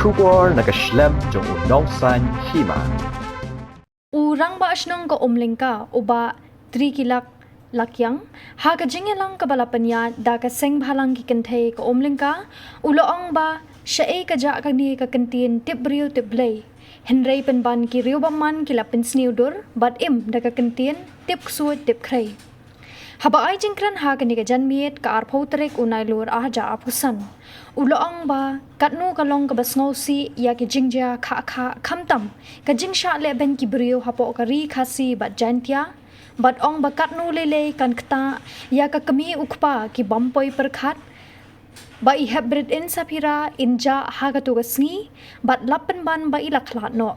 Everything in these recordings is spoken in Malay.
kubor nakaslem jong unongsan hima. Urang ba asnong ka umlingka uba 3 kilak lakyang ha ka jingelang ka balapanya da ka seng bhalang ki kenthe ka umlingka uloong ba syae ka ja ka ni ka kentin tip brio tip blay henrei pen ban ki riu baman ki lapin sniudur bat im da ka kentin tip ksuat tip khrei haba ai jingkran ha ka ni ka janmiet ka ar phautrek unai lur ah ja apusan uloong ba katnu kalong ka basngausi ya ki jingja kha kha khamtam ka jingsha le ben ki brio hapo ka ri khasi bat jantia bat ong bakat nu lele kan kta ya ka kami ukpa ki bampoi perkhat ba I hybrid in sapira inja ha ka tu gasngi bat lapen ban ba ilakhlat no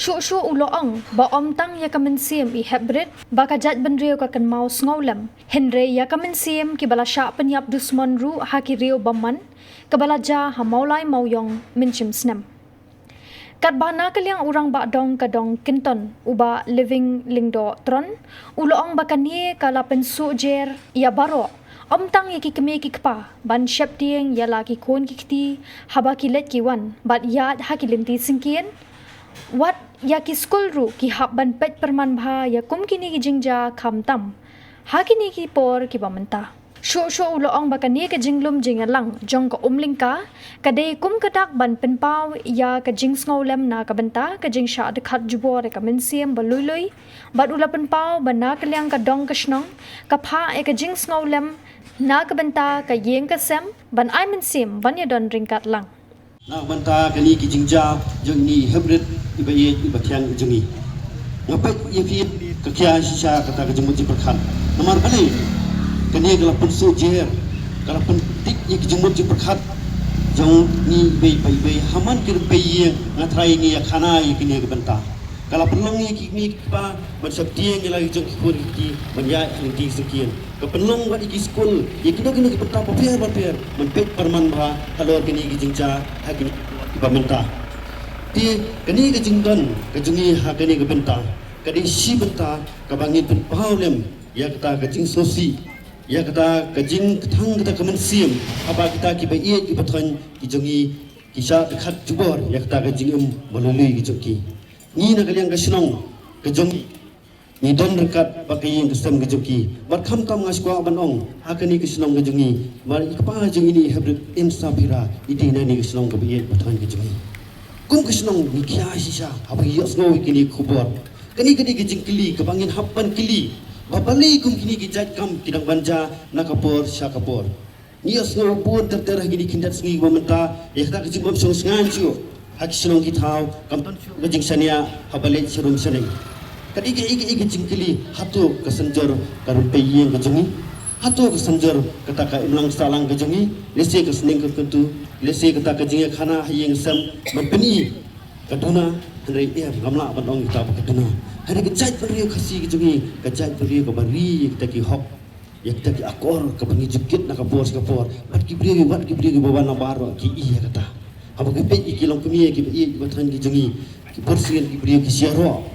shu ulo ong ba om tang ya ka mensim I hybrid ba ka jat ben rio ka kan mau sngolam henre ya ka mensim ki bala sha penyap dusmon ru ha ki rio baman ka bala ja ha maulai mauyong minchim snam kat bana kaliang urang ba dong kadong kinton uba living lingdo tron uloong bakanie kala pensu jer ya baro om tang yaki keme ki kpa ban shep tieng ya la ki kon ki kti haba ki let ki wan bat yad ha ki limti singkien wat ya ki skul ru ki hab ban pet perman bha ya kum kini ki jingja kham tam ha kini ki por ki bamanta shu uloong bakanie ka jinglum jingalang jong ka umlingka kade kum kadak ban penpau ya ka jing sngolam na ka benta ka jing sha de khat jubor ka mensiam balului bat ula penpau bana kaliang ka dong ka snong ka pha e ka jing sngolam na ka benta ka yeng ka sem ban ai mensim ban ya don ringkat lang na benta kali ki jingja jong ni hybrid ibaye ibathyang jongi ngapai ye fi ka kya sha kata ka jemu ji perkhan nomor bali kini kalau pun sujer kalau pun tik yang jemut di perkat jauh ni bay haman kir bay yang ngatrai ni ya khana yang kini ke benta kalau penlong yang kini pa bersabdi yang lagi jauh kipur kiti banyak yang di sekian ke penlong buat iki skul yang kini ke benta papier menpek perman bah kalau kini ke jingja hakini ke benta ti kini ke jingdan ke jungi hakini ke benta kadi si benta ke bangin pen paulem ya kata ke jing sosi ya kata kajing ketang kita kemensiam apa kita ki bai ki patran ki jongi ki sha khat jubor ya kata kajing melalui ki joki ni na kaliang kasnong ke jongi ni don rekat pakai yang kesem ke joki bar kham tam ngas kwa banong hakani kasnong ke jongi bar ikpa jong ini hybrid insabira idina ni kasnong ke bai patran ke jongi kum kasnong ni kya sisa apa yos no kini khubor kani kajing kili ke bangin hapan kili Bapali kum kini kijat kam kidang banja nakapor syakapor. Nias ngapur terterah gini kindat sengi bamenta ya kata kejing bam song sengan ju. Hak senong kitau kam ton kejing sania habalet serum seneng. Kadigi igi jingkili hatu kesenjor karun peyeng kejengi. Hatu kesenjor kata ka imlang salang kejengi. Lesi keseneng kekentu. Lesi kata kejing khana hayeng sam mempeni kaduna henry gamla bandong kita kaduna. Hari kejat beri kasih kejengi, kejat beri kebari kita ki hok, ya kita ki akor kebangi jukit nak kapor, bat ki beri bawa nambaro ki iya kata. Apa ki pej ki long kemi ki iya batran ki jengi, ki bersih ki beri ki siaro,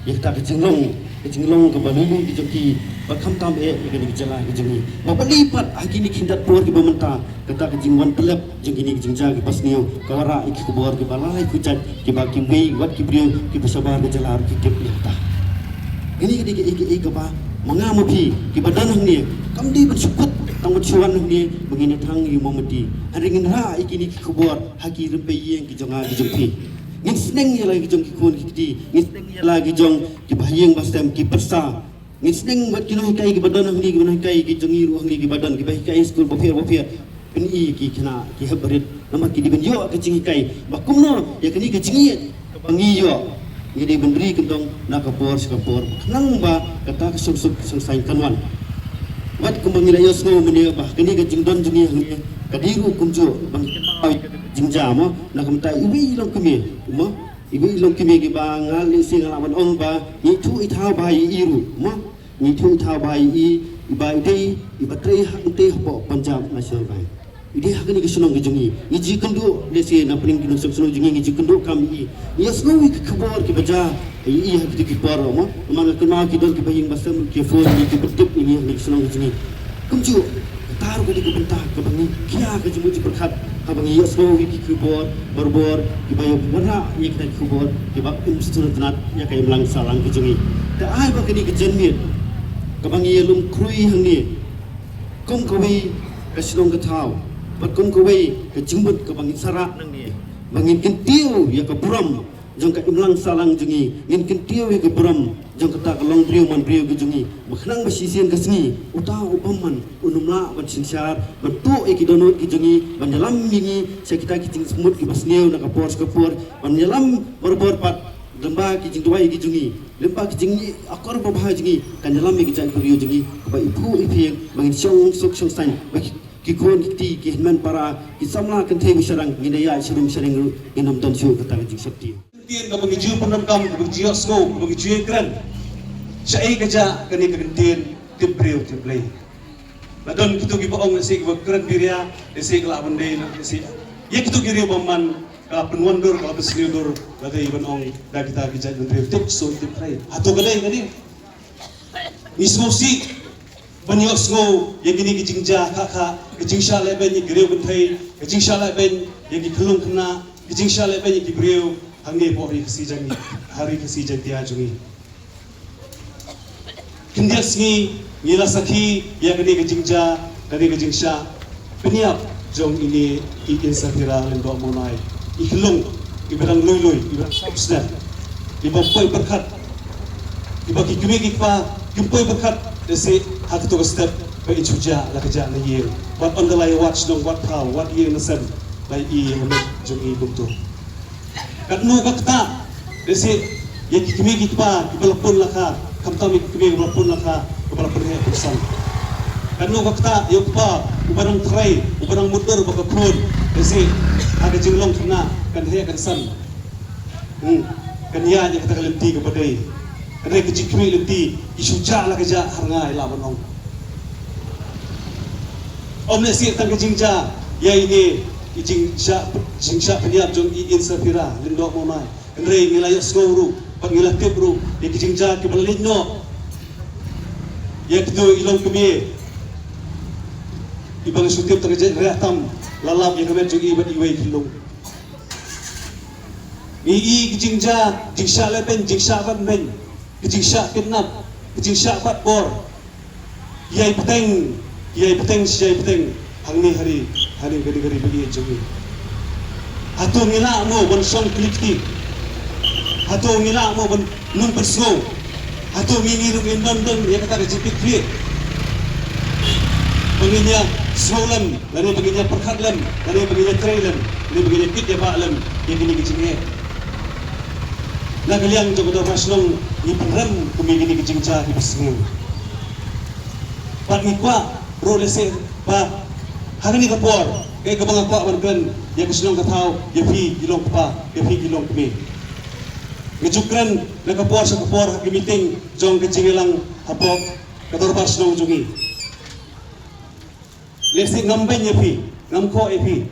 ya kita kejenglong kebangi ki joki, bakam tam ki jalan ki jengi. Bapa lipat hari ni kindat por ki bamenta, kata ki jingwan telep jengi ni ki jingja ki pasniu, kawara ki kubor ki balai ki cat ki baki mei wat ki beri ki bersabar ki jalan ki kep ta. Ini ke ba mangamo pi ki badan hang ni kam di bersukut tang becuan hang ni begini thang yu momedi haringin ra ikini ki kubor haki rempe yeng ki jonga ki jompi ngin sneng ya lagi jong ki kun ki ti ngin sneng ya lagi jong ki bahayeng bastem ki persa ngin sneng mat ki no kai ki badan hang ni ki kai ki jongi ru hang ni ki badan ki bahi kai skul bofier peni ki kena ki habrit nama ki di benjo ki jingi kai bakum no ya kini ki jingi bangi yo jadi bendri kentong nak kapor kenang ba kata kesuk selesai kanwan wat kumbang ila yosno meni bah kini ke jingdon jungi hang kadiru kumjo bang jingja mo nak kamta iwi long kemi mo iwi long kemi ke bangal sing lawan ong ba ni thu I thau bai iru mo ni thu thau bai I ibai dei ibatrei hang te ho Punjab National Bank Idi hakani kesenong kejengi. Iji kendo lesi na pening kino sekseno jengi iji kendo kami. Yes no wik kebor ki baja. I hakiti ki paro mo. Mana kena ki don ki baying basam ki fon ki betip ini kesenong kejengi. Kumju taruh kali ke bentak ke bangi kia ke jemu berkat abangi yosno ki kubor borbor ki bayo warna ye kita kubor ki bab instrumentat ya kay lang salang kijungi ta ai ba kini kejenmit kabangi lum krui hangni kum kawi kasinong katau bat kum kawi kejumbut kabangi sarak nang ni bangin kentiu ya ka buram jong ka imlang salang jungi ngin kentiu ya ka buram jong kata kalong priu man priu kijungi makhnang basisian kasni utau upaman unumla ban sinsyar bentuk iki donut kijungi ban dalam mingi sekita kijing semut ki basneu na kapor skapur ban dalam borbor pat lemba kijing tuai kijungi lemba kijing akor babah jungi kan dalam mi kijang priu jungi ba ibu ipi bangin syong sok syong san ki kon ki hinman para ki samla kan thei bisarang ngidaya sirum sareng inam ton syu kata kijing sakti Kemudian kalau bagi jiwa penangkam, bagi jiwa sko, bagi jiwa keren, saya kerja kini kemudian tim beliau tim play. Ladon kita kita orang nasi kita keren biria, nasi kelak benda, nasi. Ya kita kiri paman, kalau penwandur, kalau peselidur, ladai iban orang dah kita kerja beliau tim so tim play. Atau kadai kini, nismosi, banyak sko, yang kini kejingja kakak, kejingsa leben yang beliau bentai, kejingsa leben yang dikelung kena, kejingsa leben yang beliau hangge po hari kasijang dia jungi kendias ngi ngila sakhi ya kani kejingja kani kejingsha peniap jong ini ikin sapira lendo monai ihlung ibrang loy ibrang subsnap ibapoi berkat ibaki kumegi pa kumpoi berkat desi hak to step pa ichuja la keja na yer what on the lay watch dong what proud what yer na sen lai I hamet jong I buntu kadnu kakta desi ya kikimi kitpa kibalapun laka kamtami kikimi kibalapun laka kibalapun he pesan kadnu kakta yukpa ubarang tray ubarang motor baka krun desi ada jinglong kena kan he kan san kan ya nya kata lemti kepadai kan he kikimi lemti isuja la keja harngai lawan ong omne si tang kejingja ya ini Jingsa peniap jong iin safira lindok monai kendrai ngilaya skoro pangila tibru di jingja kibalino ya kitu ilong kemi ibang sutip terjadi reatam lalap yang kami jong iban iway kilong i jingsa leben jingsa ban men jingsa kenap jingsa bat bor yai peteng hangni hari gari bagi jogi atau ngila mo ban song klikti atau ngila mo ban nun persgo atau ngini rungin don ya kata jipit kri penginya solam lari penginya perkadlam lari penginya trailam lari penginya kit ya ba'lam ya gini kecingnya na kaliang jogo do paslong I penram kumi gini kecingca di pesngu pat ngikwa bro lese pa hari ni kapor, kaya kabang apa wargan, ya kesenang katau, ya pi gilong pa, ya pi gilong kami. Ngejukran na kapor sa kapor hakimiting jong kecinggilang hapok katorpas nong jungi. Lesi ngamben ya pi, ngamko ya pi.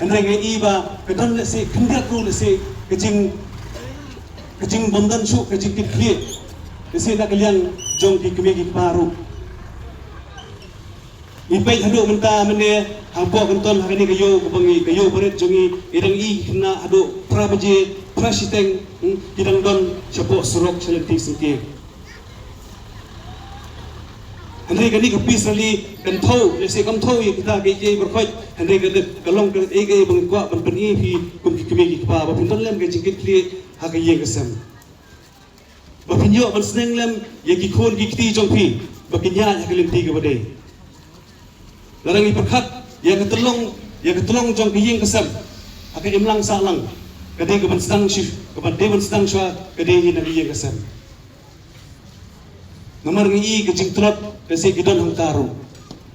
Andre ngay iba, kadon lesi kendiat ko lesi kecing bondan su kecing kikli, lesi na kaliang jong kikumi paru. Ipai hadu menta mene hampo kenton hakini kayo kubangi kayo berit jungi irang I kena hadu prabaje prasiteng kidang don sapo surok selenti singke Andre kani kapis rali kan thau lese kam thau kita ke berkhoi Andre kade kalong ke ege bang kwa ban ban I hi kum ki kemi ki pa ba pinton lem ke jingkit kli hakaye kesam ba pinyo ban sneng lem ye ki khon ki kti jong pi ba kinya hakalem ti ke badai larang iperkat ya ketolong jong kiying kesam akan imlang salang kadai keban sedang shift keban dewan sedang shwa kadai hin kiying kesam nomor ngi kejing trot kasi gidon hang taru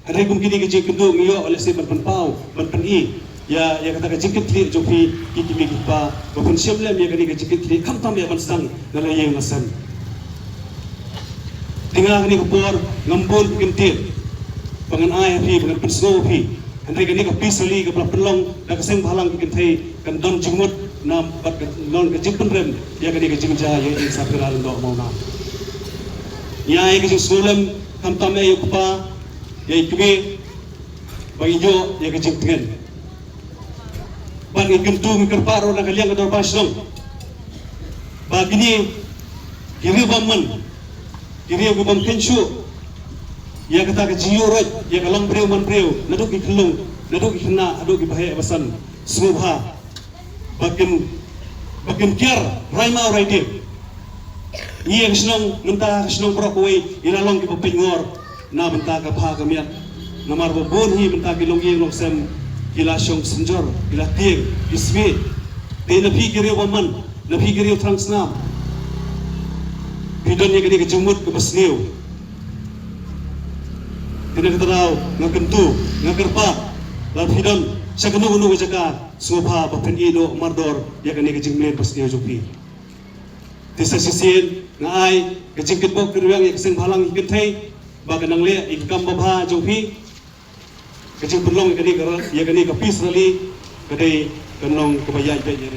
hari kum kini kejing kendu ngiyo oleh se ban pau ban I ya kata kejing ketli jopi kiki pa bapun syamlem ya kani kejing ketli kam tam ya ban sedang nalayeng kesam tinggal ni kupor ngambul kentir pangan ai pi pangan pensgo pi andre kani ka pisali ka pelong da kaseng balang kin thai kan don jingmut nam pat non ka jingpen rem ya kani ka jingja ya I sapira ndo mau na ya ai ka jing sulam kam tam ya kupa ya ikme bagi jo ya ka jingten Ibrang ikentu mikerparo na kaliang kador pasong. Bagini kiri baman kiri bam kenshu ya kata ke jiuraj ya kalang breu man breu naduk ikelung naduk ikna aduk ibahaya basan subha bakin kiar raima raide iya kisnong mentah kisnong prokoi ilalong kipapingor na mentah kapha kamiat namar babon hi mentah kilong iya long sem kila syong senjor kila tieng ismi te nabi kiri baman nabi kiri trangsnam hidon yang kini kejumut ke besniu kini keterau ngakentu ngakerpa lalu hidon sa ganu-ganu jaka sumapa bapen ido mardor ya kini kejingmen besniu jupi tisa sisin ngai kejingkit bok keruang ya keseng halang hikentei bagan nang le ikam babha jupi kejing penlong ya kini kapis rali kadai kenong kebayai ya